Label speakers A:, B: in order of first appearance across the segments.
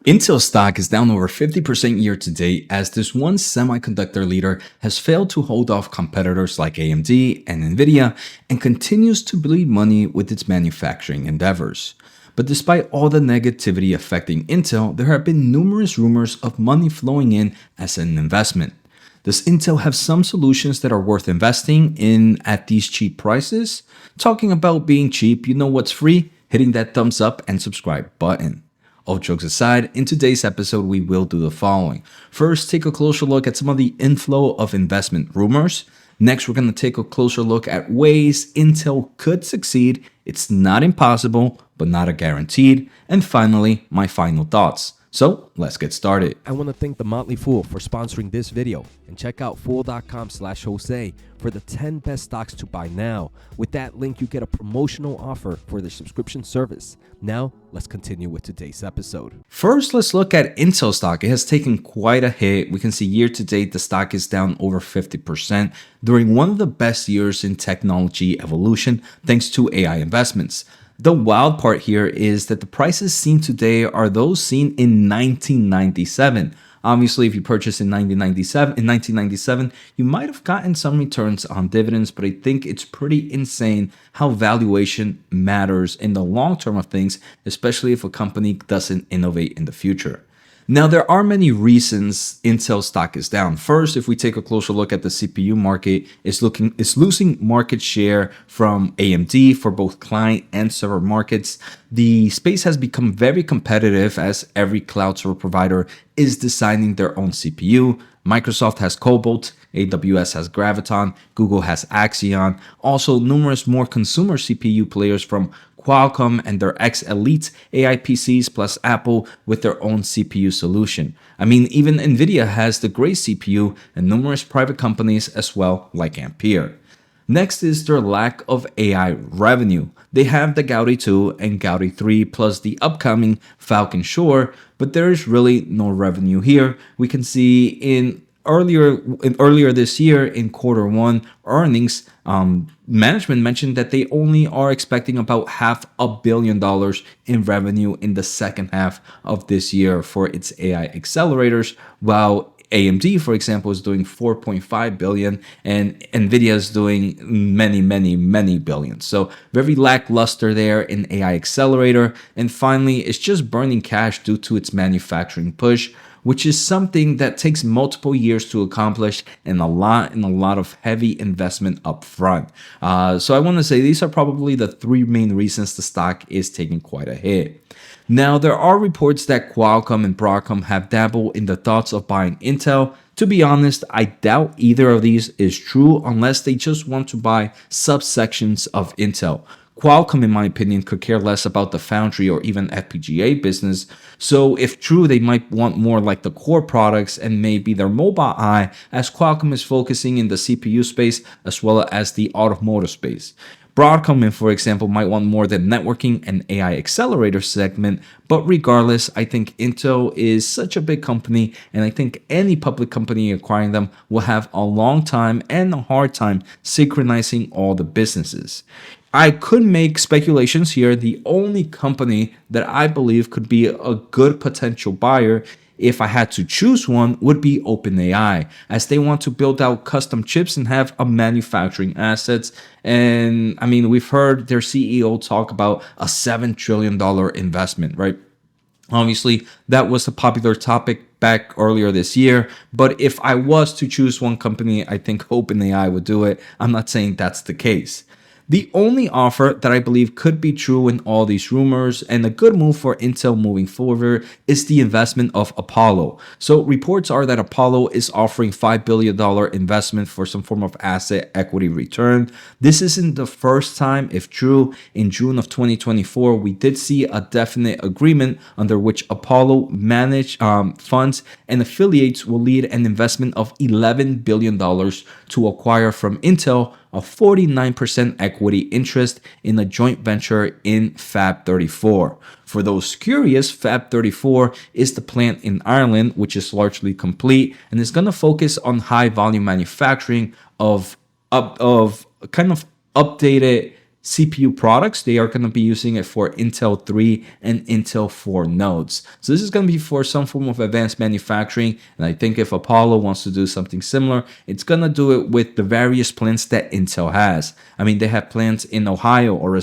A: Intel stock is down over 50% year to date as this one semiconductor leader has failed to hold off competitors like AMD and Nvidia and continues to bleed money with its manufacturing endeavors. But despite all the negativity affecting Intel, there have been numerous rumors of money flowing in as an investment. Does Intel have some solutions that are worth investing in at these cheap prices? Talking about being cheap, you know what's free? Hitting that thumbs up and subscribe button. All jokes aside, in today's episode, we will do the following. First, take a closer look at some of the inflow of investment rumors. Next, we're going to take a closer look at ways Intel could succeed. It's not impossible, but not a guaranteed. And finally, my final thoughts. So let's get started.
B: I want to thank The Motley Fool for sponsoring this video, and check out fool.com/Jose for the 10 best stocks to buy now. With that link, you get a promotional offer for the subscription service. Now, let's continue with today's episode.
A: First, let's look at Intel stock. It has taken quite a hit. We can see year to date, the stock is down over 50% during one of the best years in technology evolution, thanks to AI investments. The wild part here is that the prices seen today are those seen in 1997. Obviously, if you purchased in 1997, you might have gotten some returns on dividends, but I think it's pretty insane how valuation matters in the long term of things, especially if a company doesn't innovate in the future. Now, there are many reasons Intel stock is down. First, if we take a closer look at the CPU market, it's losing market share from AMD for both client and server markets. The space has become very competitive as every cloud server provider is designing their own CPU. Microsoft has Cobalt, AWS has Graviton, Google has Axion. Also, numerous more consumer CPU players from Qualcomm and their X Elite AI PCs, plus Apple with their own CPU solution. I mean, even Nvidia has the Grace CPU and numerous private companies as well, like Ampere. Next is their lack of AI revenue. They have the Gaudi 2 and Gaudi 3 plus the upcoming Falcon Shore, but there is really no revenue here. We can see in earlier this year in Q1 earnings, management mentioned that they only are expecting about $500 million in revenue in the second half of this year for its AI accelerators, while AMD, for example, is doing 4.5 billion and Nvidia is doing many billions. So very lackluster there in AI accelerator. And finally, it's just burning cash due to its manufacturing push, which is something that takes multiple years to accomplish and a lot of heavy investment up front. So I want to say these are probably the three main reasons the stock is taking quite a hit. Now, there are reports that Qualcomm and Broadcom have dabbled in the thoughts of buying Intel. To be honest, I doubt either of these is true unless they just want to buy subsections of Intel. Qualcomm, in my opinion, could care less about the foundry or even FPGA business. So if true, they might want more like the core products and maybe their mobile eye, as Qualcomm is focusing in the CPU space as well as the automotive space. Broadcom, for example, might want more than networking and AI accelerator segment, but regardless, I think Intel is such a big company, and I think any public company acquiring them will have a long time and a hard time synchronizing all the businesses. I could make speculations here. The only company that I believe could be a good potential buyer, if I had to choose one, would be OpenAI, as they want to build out custom chips and have a manufacturing assets. And I mean, we've heard their CEO talk about a $7 trillion investment, right? Obviously, that was a popular topic back earlier this year. But if I was to choose one company, I think OpenAI would do it. I'm not saying that's the case. The only offer that I believe could be true in all these rumors and a good move for Intel moving forward is the investment of Apollo. So reports are that Apollo is offering $5 billion investment for some form of asset equity return. This isn't the first time, if true. In June of 2024, we did see a definite agreement under which Apollo managed funds and affiliates will lead an investment of $11 billion to acquire from Intel a 49% equity interest in a joint venture in Fab 34. For those curious, Fab 34 is the plant in Ireland, which is largely complete and is going to focus on high volume manufacturing of kind of updated CPU products, they are going to be using it for Intel 3 and Intel 4 nodes. So this is going to be for some form of advanced manufacturing. And I think if Apollo wants to do something similar, it's going to do it with the various plants that Intel has. I mean, they have plants in Ohio or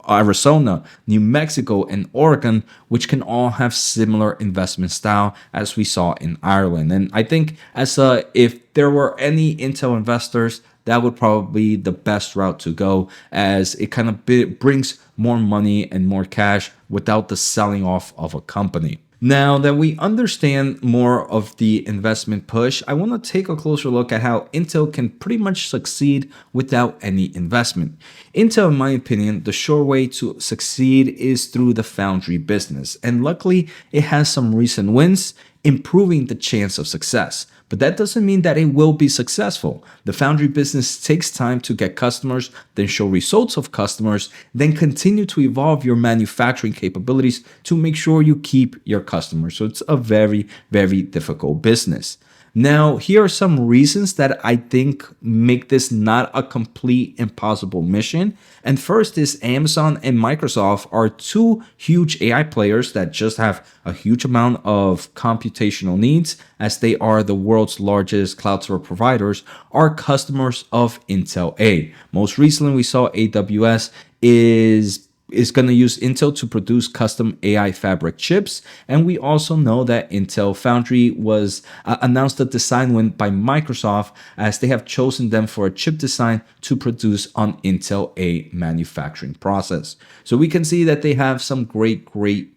A: Arizona, New Mexico, and Oregon, which can all have similar investment style as we saw in Ireland. And I think if there were any Intel investors, that would probably be the best route to go, as it kind of brings more money and more cash without the selling off of a company. Now that we understand more of the investment push, I want to take a closer look at how Intel can pretty much succeed without any investment. Intel, in my opinion, the sure way to succeed is through the foundry business, and luckily it has some recent wins, improving the chance of success. But that doesn't mean that it will be successful. The foundry business takes time to get customers, then show results of customers, then continue to evolve your manufacturing capabilities to make sure you keep your customers. So it's a very, very difficult business. Now, here are some reasons that I think make this not a complete impossible mission. And first is Amazon and Microsoft are two huge AI players that just have a huge amount of computational needs, as they are the world's largest cloud server providers, are customers of Intel A. Most recently, we saw AWS is going to use Intel to produce custom AI fabric chips. And we also know that Intel Foundry was announced a design win by Microsoft, as they have chosen them for a chip design to produce on Intel A manufacturing process. So we can see that they have some great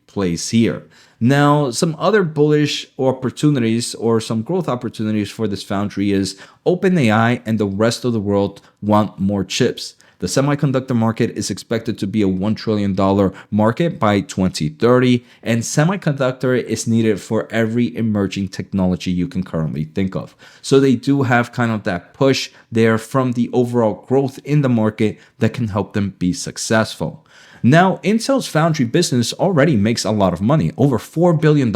A: plays here. Now, some other bullish opportunities or some growth opportunities for this foundry is OpenAI and the rest of the world want more chips. The semiconductor market is expected to be a $1 trillion market by 2030, and semiconductor is needed for every emerging technology you can currently think of. So they do have kind of that push there from the overall growth in the market that can help them be successful. Now, Intel's foundry business already makes a lot of money, over $4 billion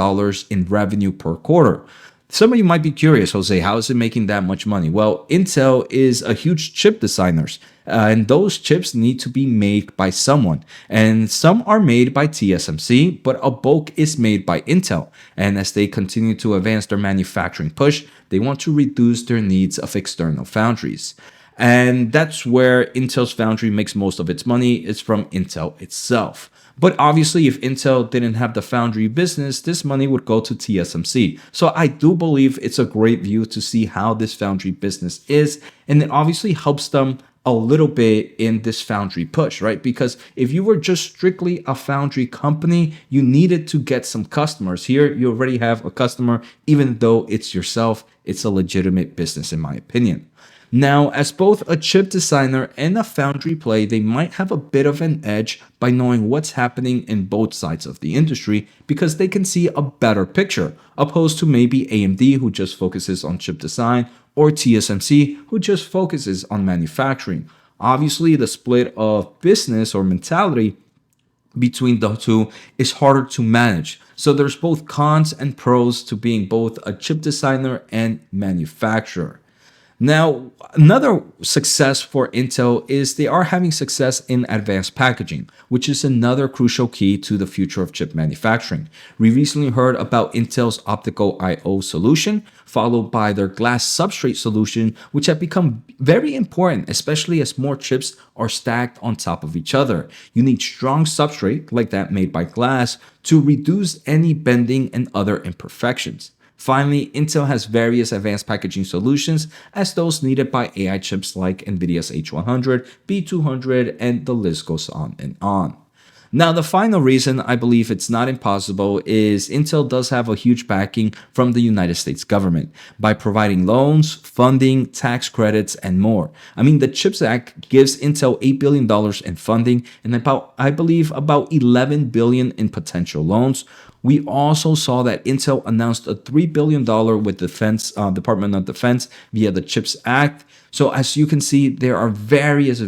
A: in revenue per quarter. Some of you might be curious, Jose, how is it making that much money? Well, Intel is a huge chip designer, and those chips need to be made by someone. And some are made by TSMC, but a bulk is made by Intel. And as they continue to advance their manufacturing push, they want to reduce their needs of external foundries. And that's where Intel's foundry makes most of its money, is from Intel itself. But obviously, if Intel didn't have the foundry business, this money would go to TSMC. So I do believe it's a great view to see how this foundry business is. And it obviously helps them a little bit in this foundry push, right? Because if you were just strictly a foundry company, you needed to get some customers. Here, you already have a customer, even though it's yourself. It's a legitimate business, in my opinion. Now, as both a chip designer and a foundry play, they might have a bit of an edge by knowing what's happening in both sides of the industry, because they can see a better picture, opposed to maybe AMD, who just focuses on chip design, or TSMC, who just focuses on manufacturing. Obviously, the split of business or mentality between the two is harder to manage. So there's both cons and pros to being both a chip designer and manufacturer. Now, another success for Intel is they are having success in advanced packaging, which is another crucial key to the future of chip manufacturing. We recently heard about Intel's optical I/O solution, followed by their glass substrate solution, which have become very important, especially as more chips are stacked on top of each other. You need strong substrate, like that made by glass, to reduce any bending and other imperfections. Finally, Intel has various advanced packaging solutions, as those needed by AI chips like Nvidia's H100, B200, and the list goes on and on. Now, the final reason I believe it's not impossible is Intel does have a huge backing from the United States government by providing loans, funding, tax credits, and more. I mean, the CHIPS Act gives Intel $8 billion in funding and I believe about $11 billion in potential loans. We also saw that Intel announced a $3 billion with Department of Defense via the CHIPS Act. So as you can see, there are various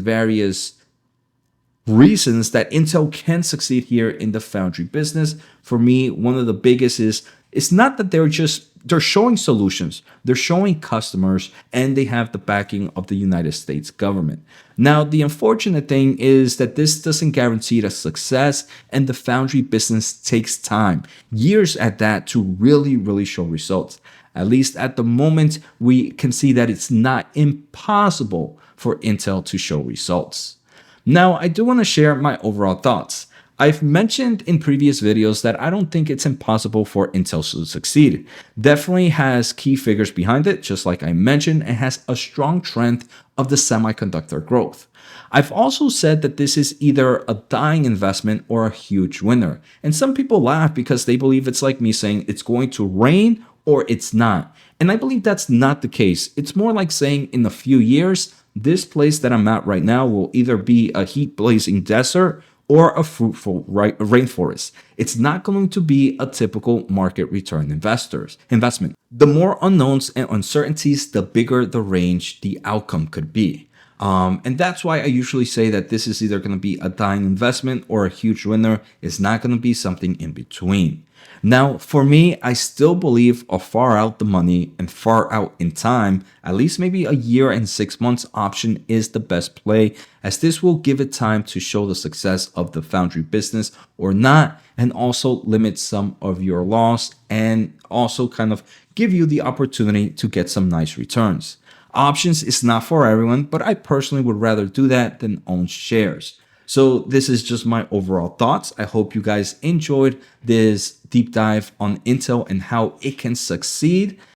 A: reasons that Intel can succeed here in the foundry business. For me, one of the biggest is it's not that they're just they're showing solutions, they're showing customers, and they have the backing of the United States government. Now, the unfortunate thing is that this doesn't guarantee the success, and the foundry business takes time, years at that, to really show results. At least at the moment, we can see that it's not impossible for Intel to show results. Now, I do want to share my overall thoughts. I've mentioned in previous videos that I don't think it's impossible for Intel to succeed. Definitely has key figures behind it, just like I mentioned, and has a strong trend of the semiconductor growth. I've also said that this is either a dying investment or a huge winner. And some people laugh because they believe it's like me saying it's going to rain or it's not. And I believe that's not the case. It's more like saying in a few years, this place that I'm at right now will either be a heat blazing desert or a fruitful rainforest. It's not going to be a typical market return investment. The more unknowns and uncertainties, the bigger the range the outcome could be. And that's why I usually say that this is either going to be a dying investment or a huge winner. It's not going to be something in between. Now, for me, I still believe a far out the money and far out in time, at least maybe a year and 6 months option is the best play, as this will give it time to show the success of the foundry business or not, and also limit some of your loss and also kind of give you the opportunity to get some nice returns. Options is not for everyone, but I personally would rather do that than own shares. So this is just my overall thoughts. I hope you guys enjoyed this deep dive on Intel and how it can succeed.